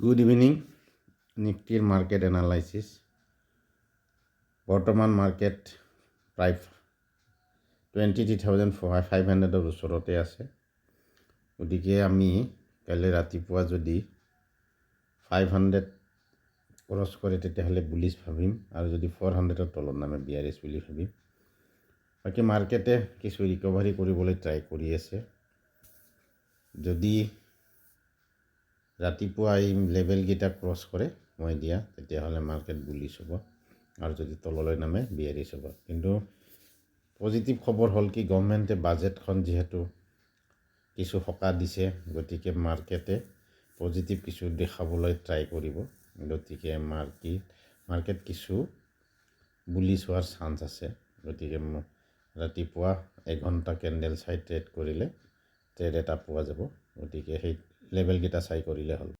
Good evening. Nifty market analysis. বৰ্তমান market প্ৰায় 23,500 ওচৰতে আছে। গতিকে আমি কাইলৈ ৰাতিপুৱা যদি 500 ক্ৰছ কৰে তেতিয়াহ'লে বুলিছ ভাবিম, আৰু যদি 400ৰ তলত নামে বিয়াৰিছ বুলি ভাবিম। বাকী মাৰ্কেটে কিছু ৰিকভাৰী কৰিবলৈ ট্ৰাই কৰি আছে। যদি ৰাতিপুৱা এই লেভেলকেইটা ক্ৰছ কৰে মই দিয়া, তেতিয়াহ'লে মাৰ্কেট বুলিছ হ'ব, আৰু যদি তললৈ নামে বিয়াৰিছ হ'ব। কিন্তু পজিটিভ খবৰ হ'ল কি, গভৰ্ণমেণ্টে বাজেটখন যিহেতু কিছু সকাহ দিছে, গতিকে মাৰ্কেটে পজিটিভ কিছু দেখাবলৈ ট্ৰাই কৰিব। গতিকে মাৰ্কেট কিছু বুলিছ হোৱাৰ চান্স আছে। গতিকে ৰাতিপুৱা এঘণ্টা কেণ্ডেল চাই ট্ৰেড কৰিলে ট্ৰেড এটা পোৱা যাব। গতিকে সেই লেভেলকেইটা চাই কৰিলে হ'ল।